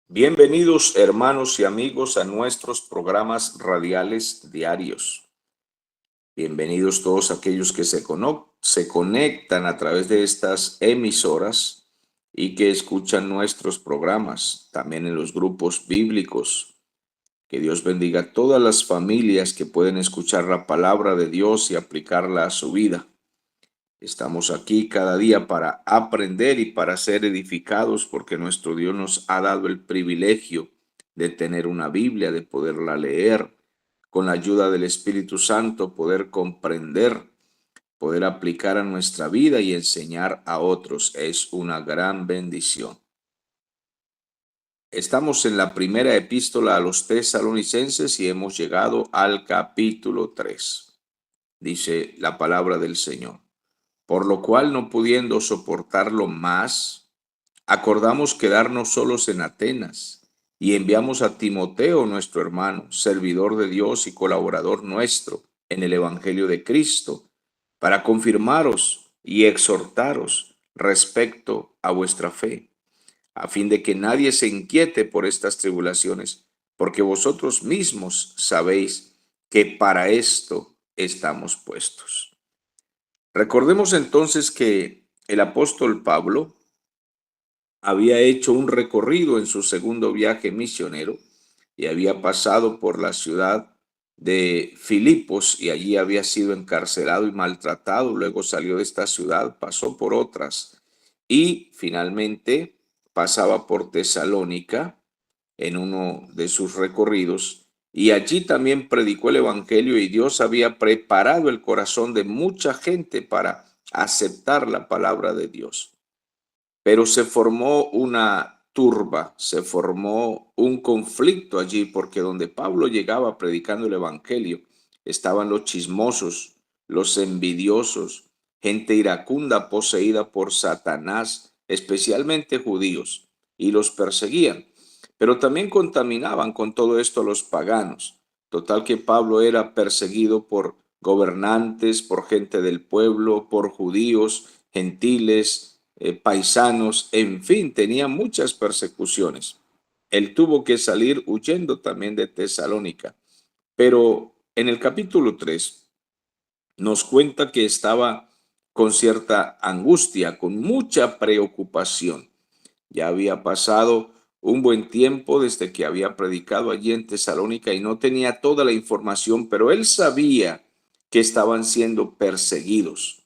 Bienvenidos hermanos y amigos a nuestros programas radiales diarios. Bienvenidos todos aquellos que se conectan a través de estas emisoras y que escuchan nuestros programas, también en los grupos bíblicos. Que Dios bendiga a todas las familias que pueden escuchar la palabra de Dios y aplicarla a su vida. Estamos aquí cada día para aprender y para ser edificados porque nuestro Dios nos ha dado el privilegio de tener una Biblia, de poderla leer, con la ayuda del Espíritu Santo, poder comprender, poder aplicar a nuestra vida y enseñar a otros. Es una gran bendición. Estamos en la primera epístola a los tesalonicenses y hemos llegado al capítulo 3. Dice la palabra del Señor. Por lo cual, no pudiendo soportarlo más, acordamos quedarnos solos en Atenas y enviamos a Timoteo, nuestro hermano, servidor de Dios y colaborador nuestro en el Evangelio de Cristo, para confirmaros y exhortaros respecto a vuestra fe, a fin de que nadie se inquiete por estas tribulaciones, porque vosotros mismos sabéis que para esto estamos puestos. Recordemos entonces que el apóstol Pablo había hecho un recorrido en su segundo viaje misionero y había pasado por la ciudad de Filipos y allí había sido encarcelado y maltratado. Luego salió de esta ciudad, pasó por otras y finalmente pasaba por Tesalónica en uno de sus recorridos y allí también predicó el evangelio y Dios había preparado el corazón de mucha gente para aceptar la palabra de Dios. Pero se formó una turba, se formó un conflicto allí porque donde Pablo llegaba predicando el evangelio estaban los chismosos, los envidiosos, gente iracunda poseída por Satanás, especialmente judíos, y los perseguían. Pero también contaminaban con todo esto a los paganos. Total que Pablo era perseguido por gobernantes, por gente del pueblo, por judíos, gentiles, paisanos, en fin, tenía muchas persecuciones. Él tuvo que salir huyendo también de Tesalónica. Pero en el capítulo 3 nos cuenta que estaba con cierta angustia, con mucha preocupación. Ya había pasado un buen tiempo desde que había predicado allí en Tesalónica y no tenía toda la información, pero él sabía que estaban siendo perseguidos.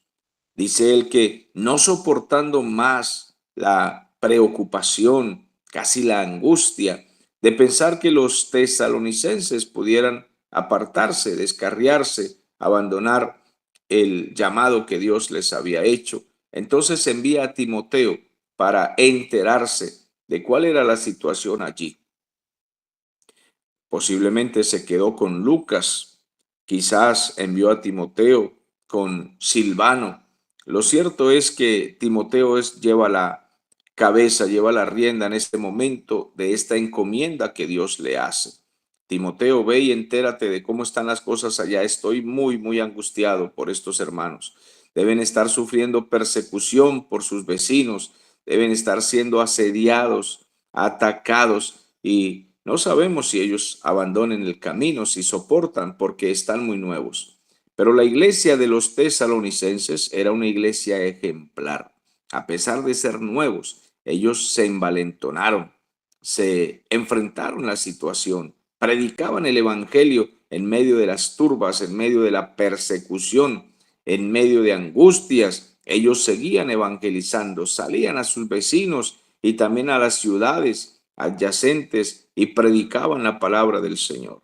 Dice él que no soportando más la preocupación, casi la angustia de pensar que los tesalonicenses pudieran apartarse, descarriarse, abandonar el llamado que Dios les había hecho. Entonces envía a Timoteo para enterarse de cuál era la situación allí. Posiblemente se quedó con Lucas, quizás envió a Timoteo con Silvano. Lo cierto es que Timoteo lleva la cabeza, lleva la rienda en este momento de esta encomienda que Dios le hace. Timoteo, ve y entérate de cómo están las cosas allá. Estoy muy angustiado por estos hermanos. Deben estar sufriendo persecución por sus vecinos, deben estar siendo asediados, atacados y no sabemos si ellos abandonen el camino, si soportan, porque están muy nuevos. Pero la iglesia de los tesalonicenses era una iglesia ejemplar. A pesar de ser nuevos, ellos se envalentonaron, se enfrentaron a la situación, predicaban el evangelio en medio de las turbas, en medio de la persecución, en medio de angustias. Ellos seguían evangelizando, salían a sus vecinos y también a las ciudades adyacentes y predicaban la palabra del Señor.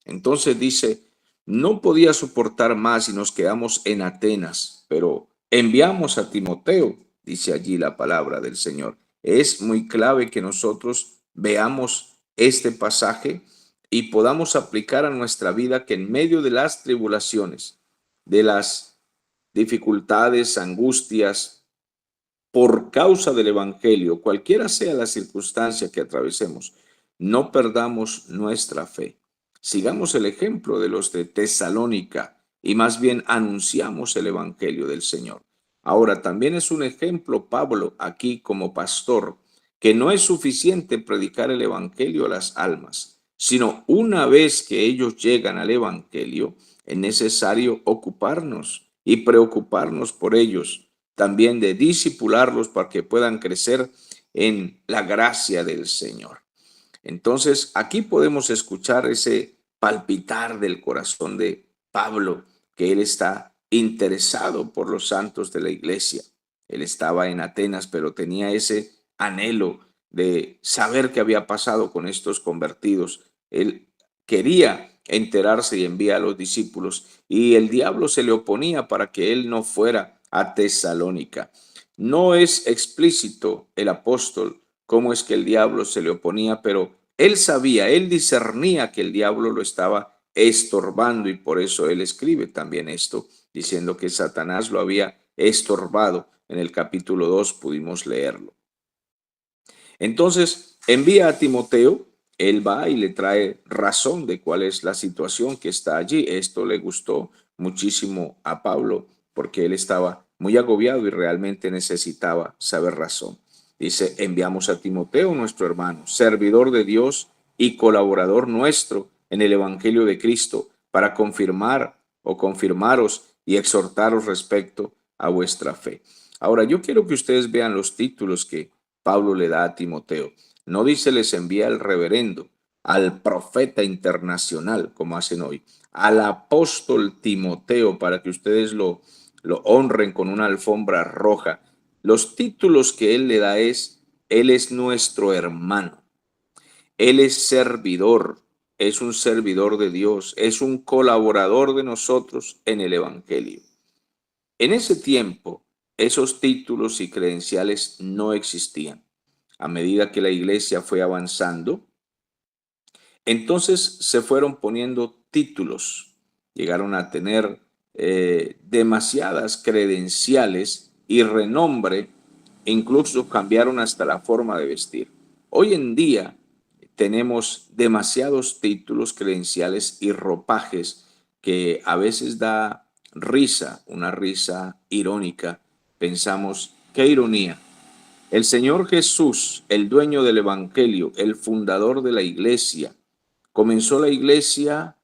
Entonces dice, no podía soportar más y nos quedamos en Atenas, pero enviamos a Timoteo, dice allí la palabra del Señor. Es muy clave que nosotros veamos este pasaje y podamos aplicar a nuestra vida que en medio de las tribulaciones, de las dificultades, angustias, por causa del Evangelio, cualquiera sea la circunstancia que atravesemos, no perdamos nuestra fe. Sigamos el ejemplo de los de Tesalónica y más bien anunciamos el Evangelio del Señor. Ahora, también es un ejemplo Pablo aquí como pastor que no es suficiente predicar el evangelio a las almas, sino una vez que ellos llegan al evangelio, es necesario ocuparnos y preocuparnos por ellos, también de discipularlos para que puedan crecer en la gracia del Señor. Entonces, aquí podemos escuchar ese palpitar del corazón de Pablo, que él está interesado por los santos de la iglesia. Él estaba en Atenas, pero tenía ese anhelo de saber qué había pasado con estos convertidos. Él quería enterarse y envía a los discípulos, y el diablo se le oponía para que él no fuera a Tesalónica. No es explícito el apóstol cómo es que el diablo se le oponía, pero él sabía, él discernía que el diablo lo estaba estorbando, y por eso él escribe también esto, diciendo que Satanás lo había estorbado. En el capítulo 2 pudimos leerlo. Entonces envía a Timoteo, él va y le trae razón de cuál es la situación que está allí. Esto le gustó muchísimo a Pablo porque él estaba muy agobiado y realmente necesitaba saber razón. Dice, enviamos a Timoteo, nuestro hermano, servidor de Dios y colaborador nuestro en el Evangelio de Cristo, para confirmar o confirmaros y exhortaros respecto a vuestra fe. Ahora, yo quiero que ustedes vean los títulos que Pablo le da a Timoteo. No dice les envía al reverendo, al profeta internacional, como hacen hoy, al apóstol Timoteo, para que ustedes lo honren con una alfombra roja. Los títulos que él le da es, él es nuestro hermano, él es servidor, es un servidor de Dios, es un colaborador de nosotros en el Evangelio. En ese tiempo, esos títulos y credenciales no existían. A medida que la iglesia fue avanzando, entonces se fueron poniendo títulos. Llegaron a tener demasiadas credenciales y renombre, incluso cambiaron hasta la forma de vestir. Hoy en día tenemos demasiados títulos, credenciales y ropajes que a veces da risa, una risa irónica. Pensamos, qué ironía. El Señor Jesús, el dueño del Evangelio, el fundador de la iglesia, comenzó la iglesia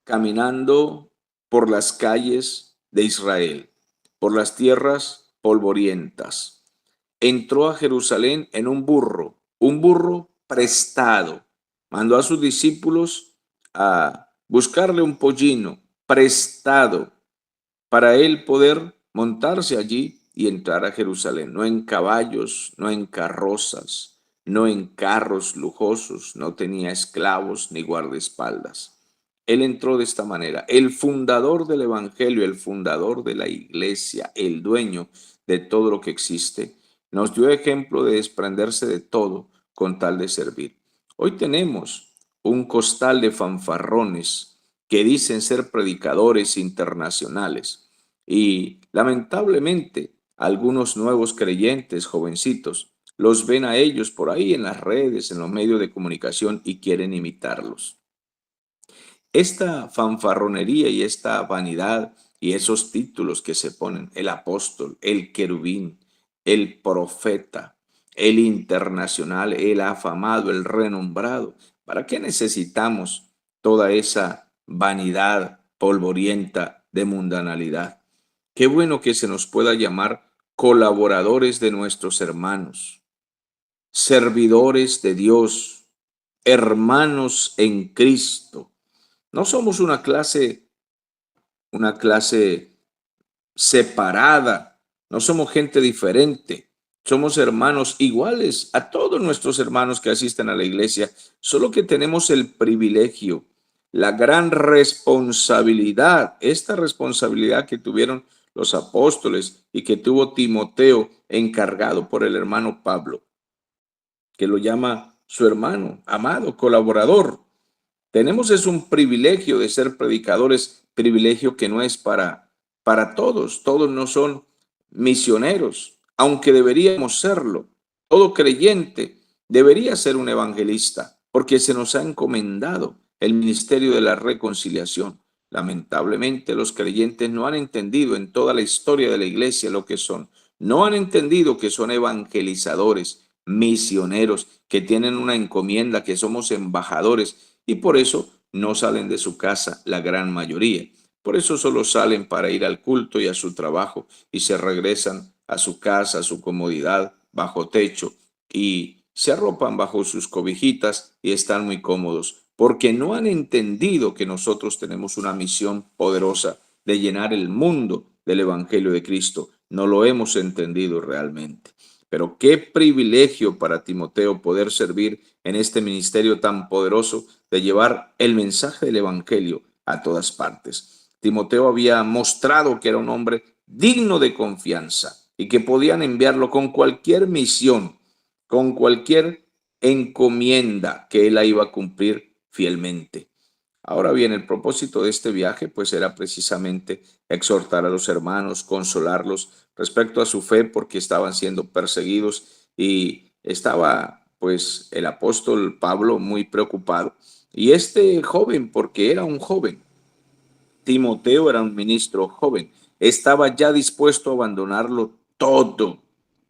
caminando por las calles de Israel, por las tierras polvorientas. Entró a Jerusalén en un burro prestado. Mandó a sus discípulos a buscarle un pollino prestado para él poder montarse allí y entrar a Jerusalén, no en caballos, no en carrozas, no en carros lujosos, no tenía esclavos ni guardaespaldas. Él entró de esta manera, el fundador del evangelio, el fundador de la iglesia, el dueño de todo lo que existe, nos dio ejemplo de desprenderse de todo con tal de servir. Hoy tenemos un costal de fanfarrones que dicen ser predicadores internacionales, y lamentablemente algunos nuevos creyentes jovencitos los ven a ellos por ahí en las redes, en los medios de comunicación, y quieren imitarlos. Esta fanfarronería y esta vanidad y esos títulos que se ponen, el apóstol, el querubín, el profeta, el internacional, el afamado, el renombrado, ¿para qué necesitamos toda esa vanidad polvorienta de mundanalidad? Qué bueno que se nos pueda llamar colaboradores de nuestros hermanos, servidores de Dios, hermanos en Cristo. No somos una clase separada, no somos gente diferente, somos hermanos iguales a todos nuestros hermanos que asisten a la iglesia, solo que tenemos el privilegio, la gran responsabilidad, esta responsabilidad que tuvieron los apóstoles y que tuvo Timoteo, encargado por el hermano Pablo, que lo llama su hermano, amado, colaborador. Tenemos es un privilegio de ser predicadores, privilegio que no es para todos. Todos no son misioneros, aunque deberíamos serlo. Todo creyente debería ser un evangelista, porque se nos ha encomendado el ministerio de la reconciliación. Lamentablemente, los creyentes no han entendido en toda la historia de la iglesia lo que son. No han entendido que son evangelizadores, misioneros, que tienen una encomienda, que somos embajadores y por eso no salen de su casa la gran mayoría. Por eso solo salen para ir al culto y a su trabajo y se regresan a su casa, a su comodidad, bajo techo y se arropan bajo sus cobijitas y están muy cómodos porque no han entendido que nosotros tenemos una misión poderosa de llenar el mundo del Evangelio de Cristo. No lo hemos entendido realmente. Pero qué privilegio para Timoteo poder servir en este ministerio tan poderoso de llevar el mensaje del Evangelio a todas partes. Timoteo había mostrado que era un hombre digno de confianza y que podían enviarlo con cualquier misión, con cualquier encomienda que él la iba a cumplir fielmente. Ahora bien, el propósito de este viaje pues era precisamente exhortar a los hermanos, consolarlos respecto a su fe porque estaban siendo perseguidos y estaba pues el apóstol Pablo muy preocupado y este joven porque era un joven. Timoteo era un ministro joven, estaba ya dispuesto a abandonarlo todo,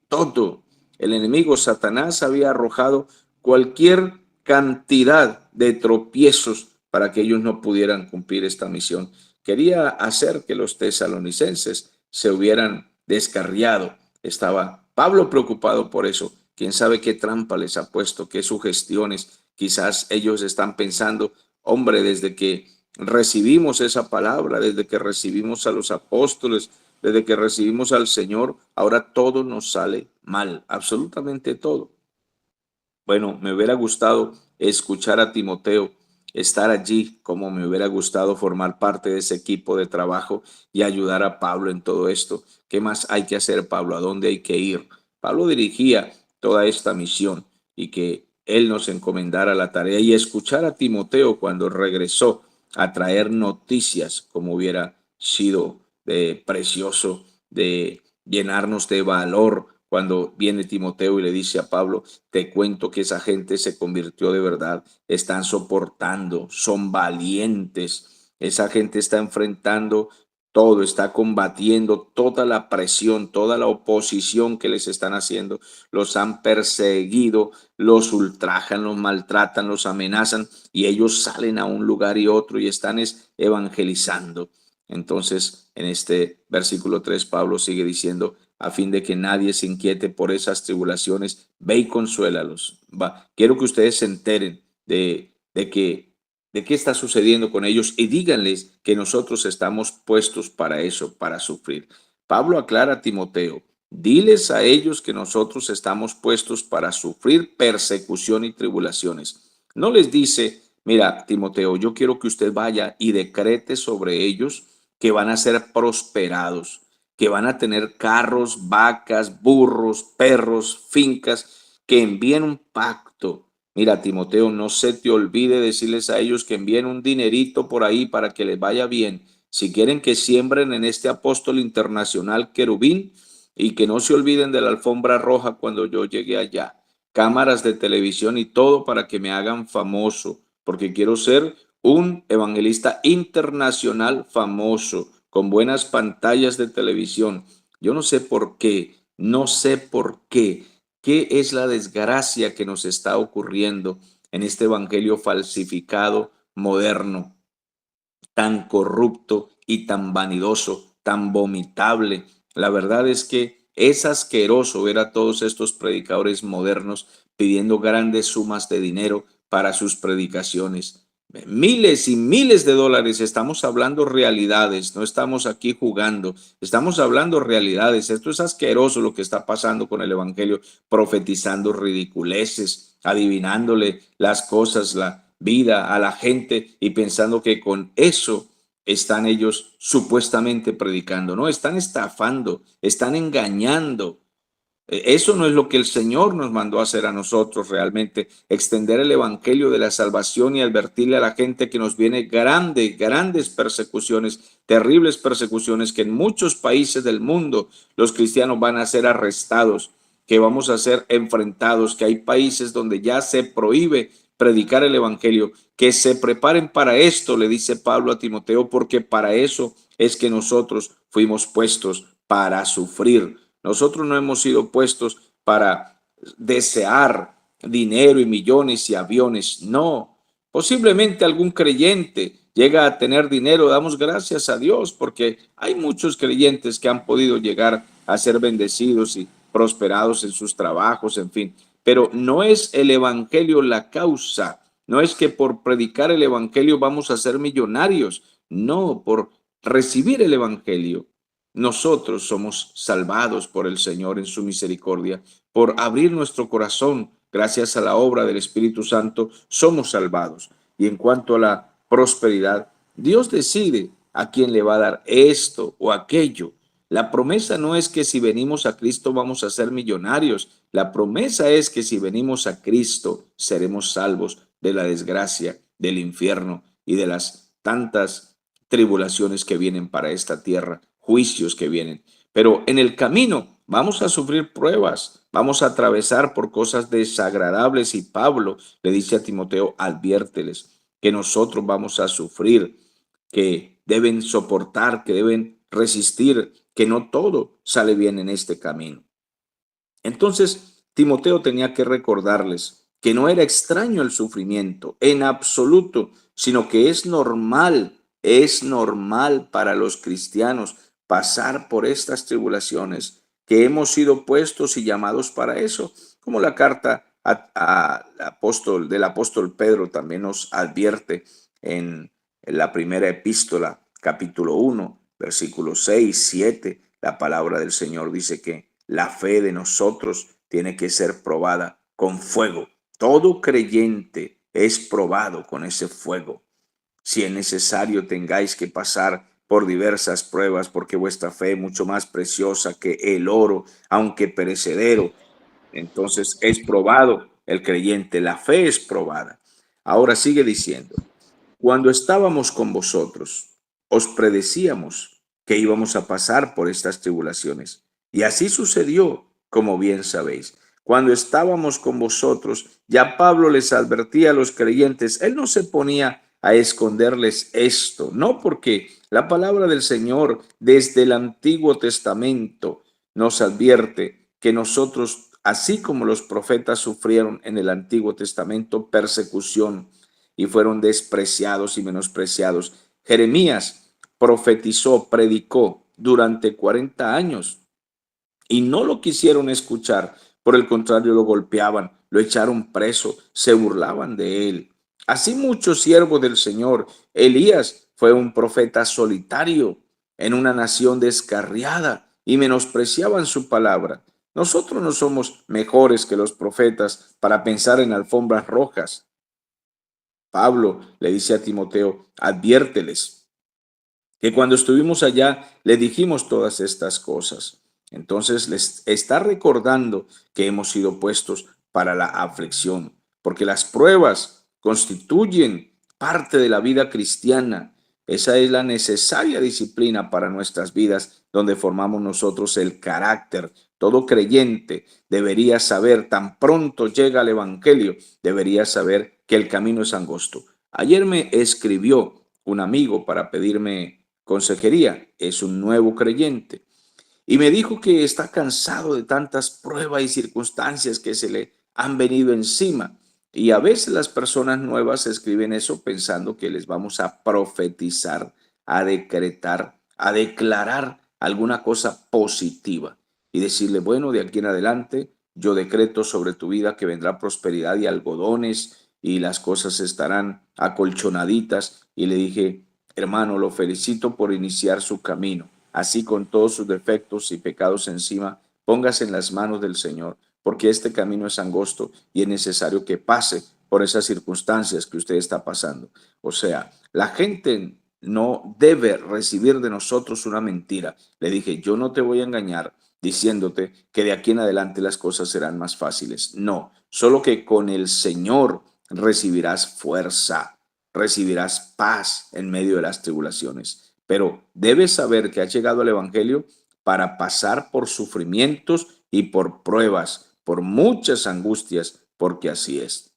todo. El enemigo Satanás había arrojado cualquier cantidad de tropiezos para que ellos no pudieran cumplir esta misión. Quería hacer que los tesalonicenses se hubieran descarriado. Estaba Pablo preocupado por eso. Quién sabe qué trampa les ha puesto, qué sugestiones. Quizás ellos están pensando, hombre, desde que recibimos esa palabra, desde que recibimos a los apóstoles, desde que recibimos al Señor, ahora todo nos sale mal, absolutamente todo. Bueno, me hubiera gustado escuchar a Timoteo, estar allí, como me hubiera gustado formar parte de ese equipo de trabajo y ayudar a Pablo en todo esto. ¿Qué más hay que hacer, Pablo? ¿A dónde hay que ir? Pablo dirigía toda esta misión y que él nos encomendara la tarea y escuchar a Timoteo cuando regresó a traer noticias, como hubiera sido de precioso, de llenarnos de valor cuando viene Timoteo y le dice a Pablo, te cuento que esa gente se convirtió de verdad, están soportando, son valientes, esa gente está enfrentando todo, está combatiendo toda la presión, toda la oposición que les están haciendo, los han perseguido, los ultrajan, los maltratan, los amenazan y ellos salen a un lugar y otro y están evangelizando. Entonces, en este versículo 3, Pablo sigue diciendo, a fin de que nadie se inquiete por esas tribulaciones, ve y consuélalos. Quiero que ustedes se enteren de qué está sucediendo con ellos y díganles que nosotros estamos puestos para eso, para sufrir. Pablo aclara a Timoteo, diles a ellos que nosotros estamos puestos para sufrir persecución y tribulaciones. No les dice, mira, Timoteo, yo quiero que usted vaya y decrete sobre ellos que van a ser prosperados, que van a tener carros, vacas, burros, perros, fincas, que envíen un pacto. Mira, Timoteo, no se te olvide decirles a ellos que envíen un dinerito por ahí para que les vaya bien. Si quieren que siembren en este apóstol internacional querubín y que no se olviden de la alfombra roja cuando yo llegue allá. Cámaras de televisión y todo para que me hagan famoso, porque quiero ser un evangelista internacional famoso, con buenas pantallas de televisión. Yo no sé por qué, no sé por qué. ¿Qué es la desgracia que nos está ocurriendo en este evangelio falsificado, moderno, tan corrupto y tan vanidoso, tan vomitable? La verdad es que es asqueroso ver a todos estos predicadores modernos pidiendo grandes sumas de dinero para sus predicaciones. Miles y miles de dólares, estamos hablando realidades, no estamos aquí jugando, estamos hablando realidades. Esto es asqueroso lo que está pasando con el Evangelio, profetizando ridiculeces, adivinándole las cosas, la vida a la gente y pensando que con eso están ellos supuestamente predicando. No, están estafando, están engañando. Eso no es lo que el Señor nos mandó a hacer a nosotros realmente, extender el evangelio de la salvación y advertirle a la gente que nos viene grandes persecuciones, terribles persecuciones, que en muchos países del mundo los cristianos van a ser arrestados, que vamos a ser enfrentados, que hay países donde ya se prohíbe predicar el evangelio, que se preparen para esto, le dice Pablo a Timoteo, porque para eso es que nosotros fuimos puestos, para sufrir. Nosotros no hemos sido puestos para desear dinero y millones y aviones. No, posiblemente algún creyente llega a tener dinero. Damos gracias a Dios porque hay muchos creyentes que han podido llegar a ser bendecidos y prosperados en sus trabajos, en fin. Pero no es el evangelio la causa. No es que por predicar el evangelio vamos a ser millonarios. No, por recibir el evangelio nosotros somos salvados por el Señor en su misericordia. Por abrir nuestro corazón, gracias a la obra del Espíritu Santo, somos salvados. Y en cuanto a la prosperidad, Dios decide a quién le va a dar esto o aquello. La promesa no es que si venimos a Cristo vamos a ser millonarios. La promesa es que si venimos a Cristo seremos salvos de la desgracia, del infierno y de las tantas tribulaciones que vienen para esta tierra, juicios que vienen. Pero en el camino vamos a sufrir pruebas, vamos a atravesar por cosas desagradables y Pablo le dice a Timoteo, adviérteles que nosotros vamos a sufrir, que deben soportar, que deben resistir, que no todo sale bien en este camino. Entonces, Timoteo tenía que recordarles que no era extraño el sufrimiento en absoluto, sino que es normal para los cristianos pasar por estas tribulaciones, que hemos sido puestos y llamados para eso, como la carta del apóstol Pedro también nos advierte en la primera epístola, capítulo 1, versículos 6, 7, la palabra del Señor dice que la fe de nosotros tiene que ser probada con fuego. Todo creyente es probado con ese fuego. Si es necesario, tengáis que pasar por diversas pruebas, porque vuestra fe es mucho más preciosa que el oro, aunque perecedero. Entonces es probado el creyente, la fe es probada. Ahora sigue diciendo, cuando estábamos con vosotros, os predecíamos que íbamos a pasar por estas tribulaciones. Y así sucedió, como bien sabéis. Cuando estábamos con vosotros, ya Pablo les advertía a los creyentes, él no se ponía a esconderles esto, no, porque la palabra del Señor desde el Antiguo Testamento nos advierte que nosotros, así como los profetas sufrieron en el Antiguo Testamento persecución, y fueron despreciados y menospreciados. Jeremías profetizó, predicó durante 40 años y no lo quisieron escuchar. Por el contrario, lo golpeaban, lo echaron preso, se burlaban de él. Así muchos siervos del Señor. Elías fue un profeta solitario en una nación descarriada y menospreciaban su palabra. Nosotros no somos mejores que los profetas para pensar en alfombras rojas. Pablo le dice a Timoteo, adviérteles que cuando estuvimos allá le dijimos todas estas cosas. Entonces les está recordando que hemos sido puestos para la aflicción, porque las pruebas constituyen parte de la vida cristiana. Esa es la necesaria disciplina para nuestras vidas, donde formamos nosotros el carácter. Todo creyente debería saber, tan pronto llega el Evangelio, debería saber que el camino es angosto. Ayer me escribió un amigo para pedirme consejería, es un nuevo creyente, y me dijo que está cansado de tantas pruebas y circunstancias que se le han venido encima. Y a veces las personas nuevas escriben eso pensando que les vamos a profetizar, a decretar, a declarar alguna cosa positiva y decirle, bueno, de aquí en adelante yo decreto sobre tu vida que vendrá prosperidad y algodones y las cosas estarán acolchonaditas. Y le dije, hermano, lo felicito por iniciar su camino. Así con todos sus defectos y pecados encima, póngase en las manos del Señor, porque este camino es angosto y es necesario que pase por esas circunstancias que usted está pasando. O sea, la gente no debe recibir de nosotros una mentira. Le dije, yo no te voy a engañar diciéndote que de aquí en adelante las cosas serán más fáciles. No, solo que con el Señor recibirás fuerza, recibirás paz en medio de las tribulaciones. Pero debes saber que has llegado al Evangelio para pasar por sufrimientos y por pruebas, por muchas angustias, porque así es.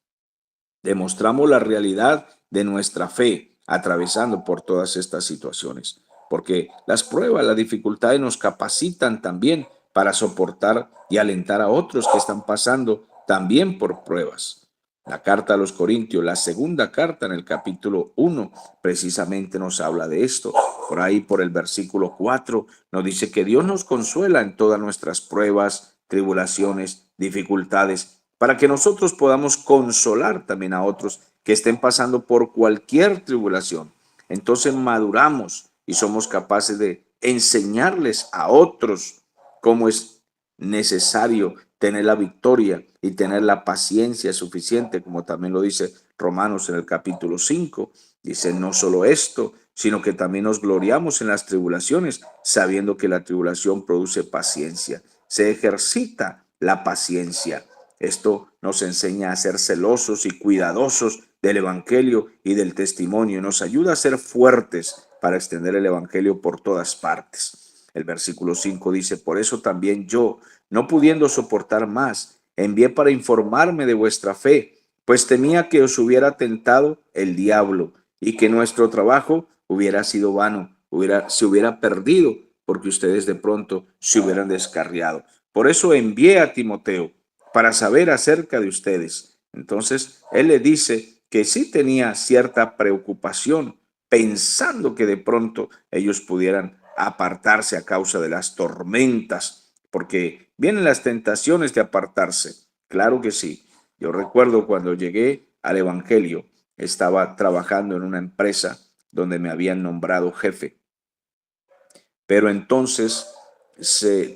Demostramos la realidad de nuestra fe atravesando por todas estas situaciones, porque las pruebas, las dificultades nos capacitan también para soportar y alentar a otros que están pasando también por pruebas. La carta a los Corintios, la segunda carta en el capítulo 1, precisamente nos habla de esto. Por ahí, por el versículo 4, nos dice que Dios nos consuela en todas nuestras pruebas, tribulaciones, dificultades, para que nosotros podamos consolar también a otros que estén pasando por cualquier tribulación. Entonces maduramos y somos capaces de enseñarles a otros cómo es necesario tener la victoria y tener la paciencia suficiente, como también lo dice Romanos en el capítulo 5. Dice, no solo esto, sino que también nos gloriamos en las tribulaciones, sabiendo que la tribulación produce paciencia. Se ejercita la paciencia. Esto nos enseña a ser celosos y cuidadosos del evangelio y del testimonio. Nos ayuda a ser fuertes para extender el evangelio por todas partes. El versículo 5 dice, por eso también yo, no pudiendo soportar más, envié para informarme de vuestra fe, pues temía que os hubiera tentado el diablo y que nuestro trabajo hubiera sido vano, se hubiera perdido, porque ustedes de pronto se hubieran descarriado. Por eso envié a Timoteo para saber acerca de ustedes. Entonces, él le dice que sí tenía cierta preocupación, pensando que de pronto ellos pudieran apartarse a causa de las tormentas, porque vienen las tentaciones de apartarse. Claro que sí. Yo recuerdo cuando llegué al Evangelio, estaba trabajando en una empresa donde me habían nombrado jefe. Pero entonces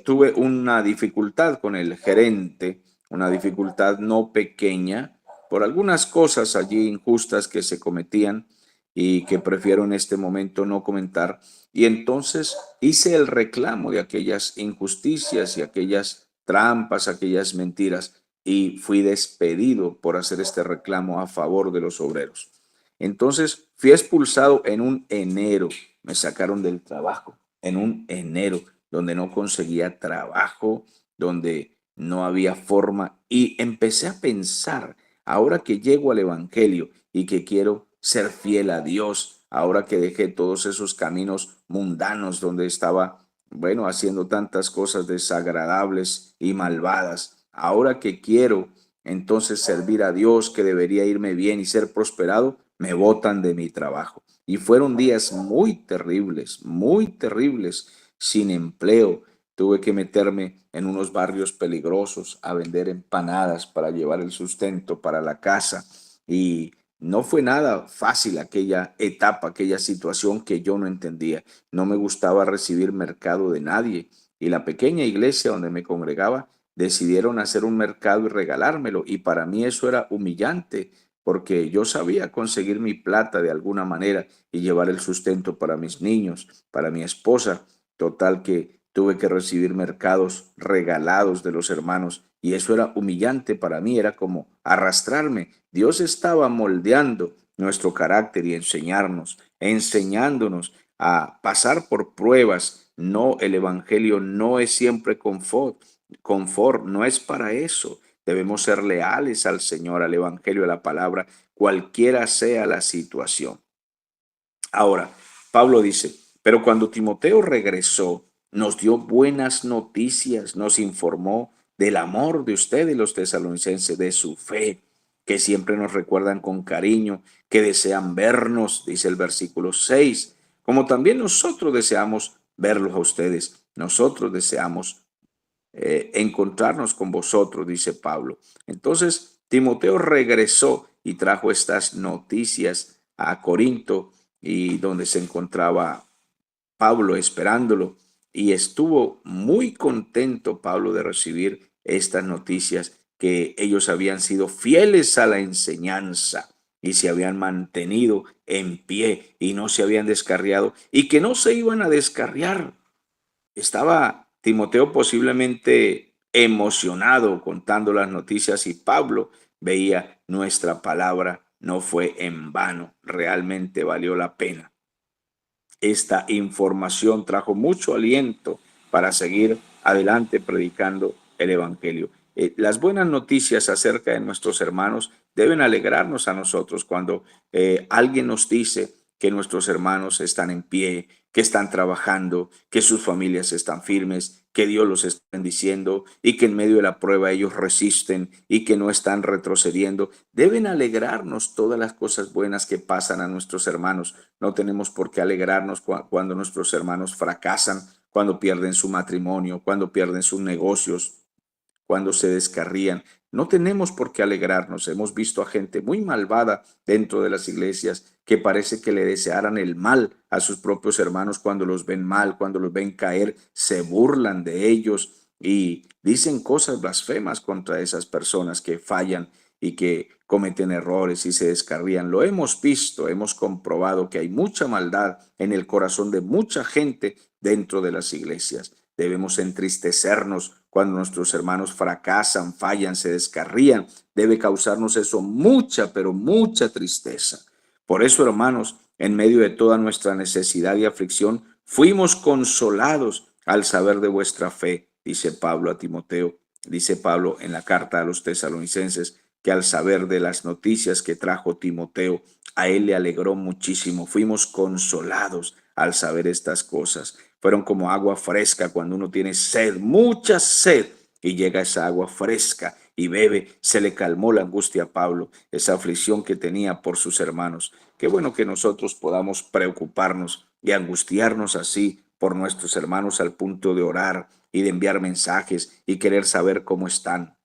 tuve una dificultad con el gerente, una dificultad no pequeña, por algunas cosas allí injustas que se cometían y que prefiero en este momento no comentar. Y entonces hice el reclamo de aquellas injusticias y aquellas trampas, aquellas mentiras, y fui despedido por hacer este reclamo a favor de los obreros. Entonces fui expulsado en un enero, me sacaron del trabajo en un enero, donde no conseguía trabajo, donde no había forma, y empecé a pensar, ahora que llego al Evangelio y que quiero ser fiel a Dios, ahora que dejé todos esos caminos mundanos donde estaba, bueno, haciendo tantas cosas desagradables y malvadas, ahora que quiero entonces servir a Dios, que debería irme bien y ser prosperado, me botan de mi trabajo. Y fueron días muy terribles, sin empleo. Tuve que meterme en unos barrios peligrosos a vender empanadas para llevar el sustento para la casa. Y no fue nada fácil aquella etapa, aquella situación que yo no entendía. No me gustaba recibir mercado de nadie. Y la pequeña iglesia donde me congregaba decidieron hacer un mercado y regalármelo. Y para mí eso era humillante porque yo sabía conseguir mi plata de alguna manera y llevar el sustento para mis niños, para mi esposa. Total que tuve que recibir mercados regalados de los hermanos y eso era humillante para mí, era como arrastrarme. Dios estaba moldeando nuestro carácter y enseñándonos a pasar por pruebas. No, el evangelio no es siempre confort, no es para eso. Debemos ser leales al Señor, al Evangelio, a la palabra, cualquiera sea la situación. Ahora, Pablo dice, pero cuando Timoteo regresó, nos dio buenas noticias, nos informó del amor de ustedes, los tesalonicenses, de su fe, que siempre nos recuerdan con cariño, que desean vernos, dice el versículo 6, como también nosotros deseamos verlos a ustedes, nosotros deseamos encontrarnos con vosotros, dice Pablo. Entonces, Timoteo regresó y trajo estas noticias a Corinto y donde se encontraba Pablo esperándolo y estuvo muy contento Pablo de recibir estas noticias que ellos habían sido fieles a la enseñanza y se habían mantenido en pie y no se habían descarriado y que no se iban a descarriar. Estaba Timoteo posiblemente emocionado contando las noticias y Pablo veía nuestra palabra no fue en vano, realmente valió la pena. Esta información trajo mucho aliento para seguir adelante predicando el Evangelio. Las buenas noticias acerca de nuestros hermanos deben alegrarnos a nosotros cuando alguien nos dice que nuestros hermanos están en pie, que están trabajando, que sus familias están firmes, que Dios los está bendiciendo y que en medio de la prueba ellos resisten y que no están retrocediendo. Deben alegrarnos todas las cosas buenas que pasan a nuestros hermanos. No tenemos por qué alegrarnos cuando nuestros hermanos fracasan, cuando pierden su matrimonio, cuando pierden sus negocios, cuando se descarrían. No tenemos por qué alegrarnos. Hemos visto a gente muy malvada dentro de las iglesias que parece que le desearan el mal a sus propios hermanos cuando los ven mal, cuando los ven caer, se burlan de ellos y dicen cosas blasfemas contra esas personas que fallan y que cometen errores y se descarrían. Lo hemos visto, hemos comprobado que hay mucha maldad en el corazón de mucha gente dentro de las iglesias. Debemos entristecernos cuando nuestros hermanos fracasan, fallan, se descarrían. Debe causarnos eso mucha, pero mucha tristeza. Por eso, hermanos, en medio de toda nuestra necesidad y aflicción, fuimos consolados al saber de vuestra fe, dice Pablo a Timoteo. Dice Pablo en la carta a los tesalonicenses que al saber de las noticias que trajo Timoteo, a él le alegró muchísimo. Fuimos consolados al saber estas cosas. Fueron como agua fresca cuando uno tiene sed, mucha sed, y llega esa agua fresca y bebe. Se le calmó la angustia a Pablo, esa aflicción que tenía por sus hermanos. Qué bueno que nosotros podamos preocuparnos y angustiarnos así por nuestros hermanos al punto de orar y de enviar mensajes y querer saber cómo están.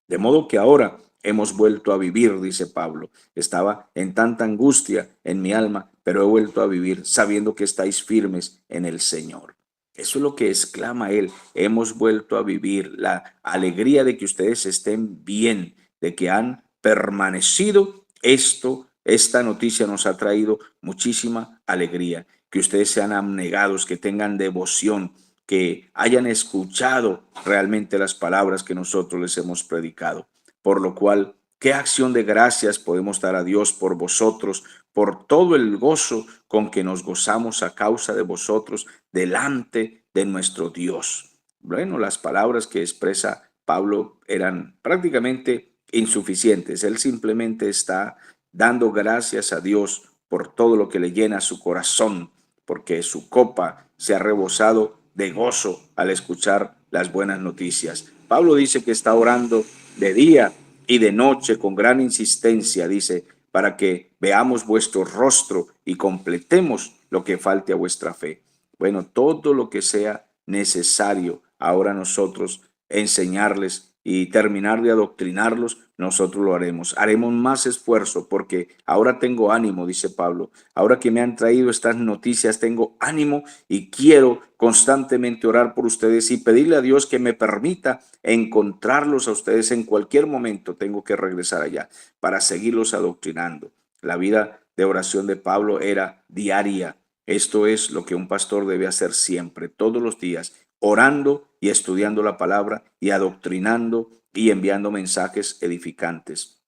De modo que ahora hemos vuelto a vivir, dice Pablo. Estaba en tanta angustia en mi alma, pero he vuelto a vivir sabiendo que estáis firmes en el Señor. Eso es lo que exclama él. Hemos vuelto a vivir la alegría de que ustedes estén bien, de que han permanecido. Esta noticia nos ha traído muchísima alegría. Que ustedes sean abnegados, que tengan devoción, que hayan escuchado realmente las palabras que nosotros les hemos predicado. Por lo cual, ¿qué acción de gracias podemos dar a Dios por vosotros, por todo el gozo con que nos gozamos a causa de vosotros delante de nuestro Dios? Bueno, las palabras que expresa Pablo eran prácticamente insuficientes. Él simplemente está dando gracias a Dios por todo lo que le llena su corazón, porque su copa se ha rebosado de gozo al escuchar las buenas noticias. Pablo dice que está orando de día y de noche con gran insistencia, dice, para que veamos vuestro rostro y completemos lo que falte a vuestra fe. Bueno, todo lo que sea necesario ahora nosotros enseñarles y terminar de adoctrinarlos, nosotros lo haremos. Haremos más esfuerzo porque ahora tengo ánimo, dice Pablo. Ahora que me han traído estas noticias, tengo ánimo y quiero constantemente orar por ustedes y pedirle a Dios que me permita encontrarlos a ustedes en cualquier momento. Tengo que regresar allá para seguirlos adoctrinando. La vida de oración de Pablo era diaria. Esto es lo que un pastor debe hacer siempre, todos los días, orando y estudiando la palabra y adoctrinando y enviando mensajes edificantes.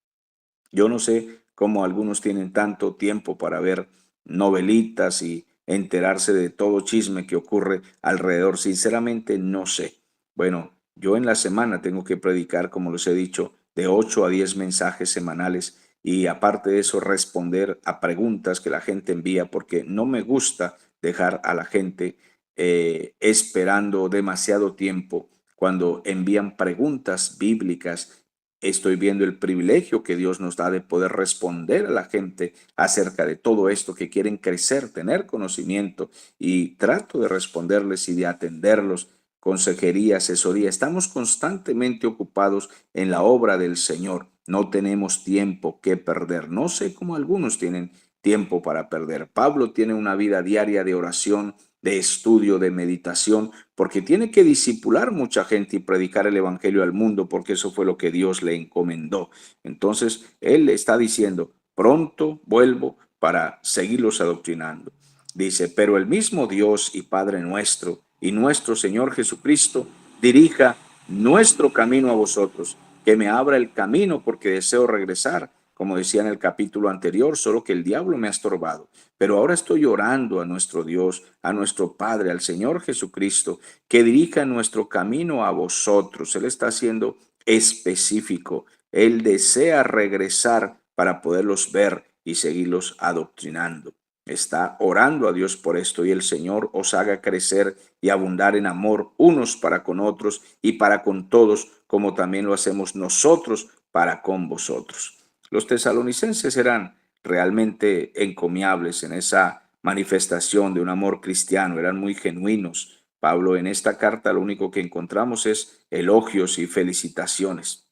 Yo no sé cómo algunos tienen tanto tiempo para ver novelitas y enterarse de todo chisme que ocurre alrededor. Sinceramente, no sé. Bueno, yo en la semana tengo que predicar, como les he dicho, de 8 a 10 mensajes semanales y aparte de eso responder a preguntas que la gente envía porque no me gusta dejar a la gente esperando demasiado tiempo cuando envían preguntas bíblicas. Estoy viendo el privilegio que Dios nos da de poder responder a la gente acerca de todo esto, que quieren crecer, tener conocimiento, y trato de responderles y de atenderlos, consejería, asesoría. Estamos constantemente ocupados en la obra del Señor. No tenemos tiempo que perder. No sé cómo algunos tienen tiempo para perder. Pablo tiene una vida diaria de oración, de estudio, de meditación, porque tiene que discipular mucha gente y predicar el evangelio al mundo, porque eso fue lo que Dios le encomendó. Entonces, él le está diciendo, pronto vuelvo para seguirlos adoctrinando. Dice, pero el mismo Dios y Padre nuestro y nuestro Señor Jesucristo dirija nuestro camino a vosotros, que me abra el camino porque deseo regresar, como decía en el capítulo anterior, solo que el diablo me ha estorbado. Pero ahora estoy orando a nuestro Dios, a nuestro Padre, al Señor Jesucristo, que dirija nuestro camino a vosotros. Él está siendo específico. Él desea regresar para poderlos ver y seguirlos adoctrinando. Está orando a Dios por esto y el Señor os haga crecer y abundar en amor unos para con otros y para con todos, como también lo hacemos nosotros para con vosotros. Los tesalonicenses eran realmente encomiables en esa manifestación de un amor cristiano, eran muy genuinos. Pablo en esta carta lo único que encontramos es elogios y felicitaciones.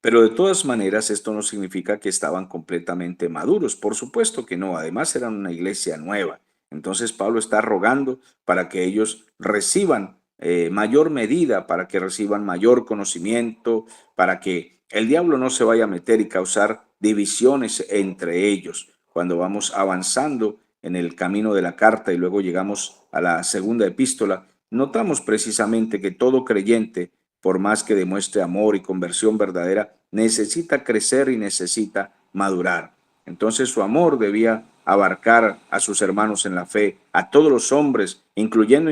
Pero de todas maneras, esto no significa que estaban completamente maduros. Por supuesto que no. Además, eran una iglesia nueva. Entonces, Pablo está rogando para que ellos reciban mayor medida, para que reciban mayor conocimiento, para que el diablo no se vaya a meter y causar divisiones entre ellos. Cuando vamos avanzando en el camino de la carta y luego llegamos a la segunda epístola, notamos precisamente que todo creyente, por más que demuestre amor y conversión verdadera, necesita crecer y necesita madurar. Entonces su amor debía abarcar a sus hermanos en la fe, a todos los hombres, incluyendo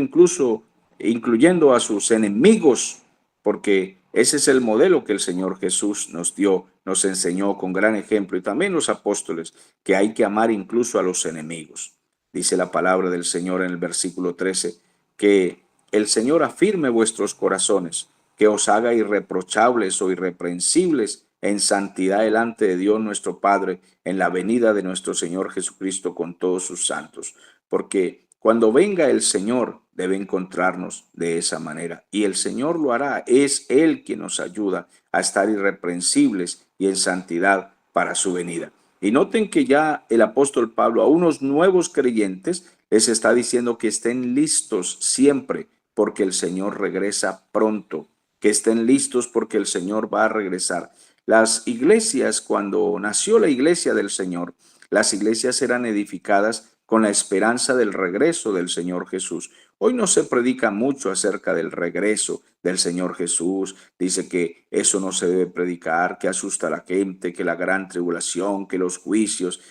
a sus enemigos, porque ese es el modelo que el Señor Jesús nos dio, nos enseñó con gran ejemplo, y también los apóstoles, que hay que amar incluso a los enemigos. Dice la palabra del Señor en el versículo 13, que el Señor afirme vuestros corazones, que os haga irreprochables o irreprensibles en santidad delante de Dios nuestro Padre en la venida de nuestro Señor Jesucristo con todos sus santos. Porque cuando venga el Señor debe encontrarnos de esa manera. Y el Señor lo hará. Es Él quien nos ayuda a estar irreprensibles y en santidad para su venida. Y noten que ya el apóstol Pablo a unos nuevos creyentes les está diciendo que estén listos siempre porque el Señor regresa pronto, que estén listos porque el Señor va a regresar. Las iglesias, cuando nació la iglesia del Señor, las iglesias eran edificadas con la esperanza del regreso del Señor Jesús. Hoy no se predica mucho acerca del regreso del Señor Jesús. Dice que eso no se debe predicar, que asusta a la gente, que la gran tribulación, que los juicios,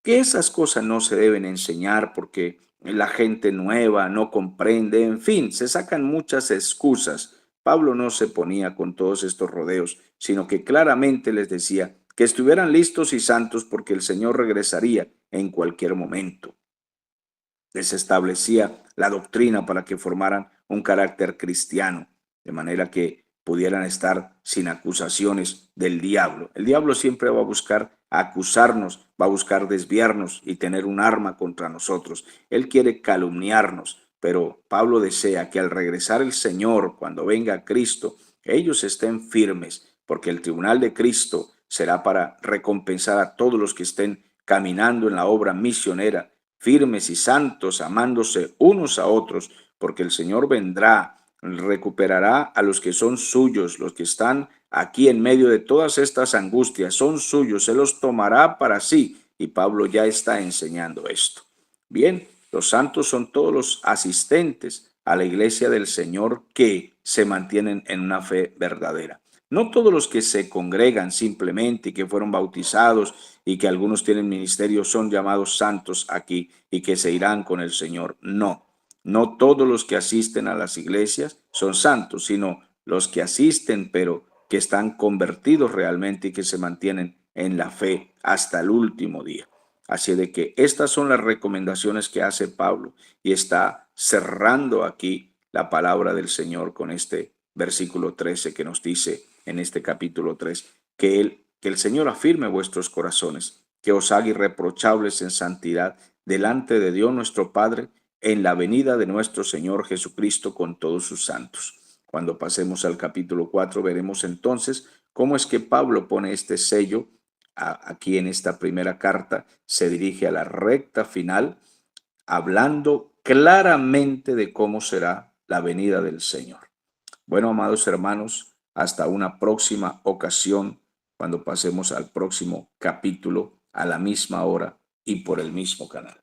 que esas cosas no se deben enseñar porque la gente nueva no comprende, en fin, se sacan muchas excusas. Pablo no se ponía con todos estos rodeos, sino que claramente les decía que estuvieran listos y santos porque el Señor regresaría en cualquier momento. Les establecía la doctrina para que formaran un carácter cristiano, de manera que pudieran estar sin acusaciones del diablo. El diablo siempre va a buscar acusarnos, va a buscar desviarnos y tener un arma contra nosotros. Él quiere calumniarnos, pero Pablo desea que al regresar el Señor, cuando venga Cristo, ellos estén firmes, porque el tribunal de Cristo será para recompensar a todos los que estén caminando en la obra misionera, firmes y santos, amándose unos a otros, porque el Señor vendrá, recuperará a los que son suyos, los que están aquí en medio de todas estas angustias, son suyos, Él los tomará para sí. Y Pablo ya está enseñando esto. Bien, los santos son todos los asistentes a la iglesia del Señor que se mantienen en una fe verdadera. No todos los que se congregan simplemente y que fueron bautizados y que algunos tienen ministerio son llamados santos aquí y que se irán con el Señor. No, no todos los que asisten a las iglesias son santos, sino los que asisten pero que están convertidos realmente y que se mantienen en la fe hasta el último día. Así de que estas son las recomendaciones que hace Pablo y está cerrando aquí la palabra del Señor con este versículo 13 que nos dice en este capítulo 3 que el Señor afirme vuestros corazones, que os haga irreprochables en santidad delante de Dios nuestro Padre en la venida de nuestro Señor Jesucristo con todos sus santos. Cuando pasemos al capítulo 4 veremos entonces cómo es que Pablo pone este sello aquí en esta primera carta, se dirige a la recta final, hablando claramente de cómo será la venida del Señor. Bueno, amados hermanos, hasta una próxima ocasión, cuando pasemos al próximo capítulo, a la misma hora y por el mismo canal.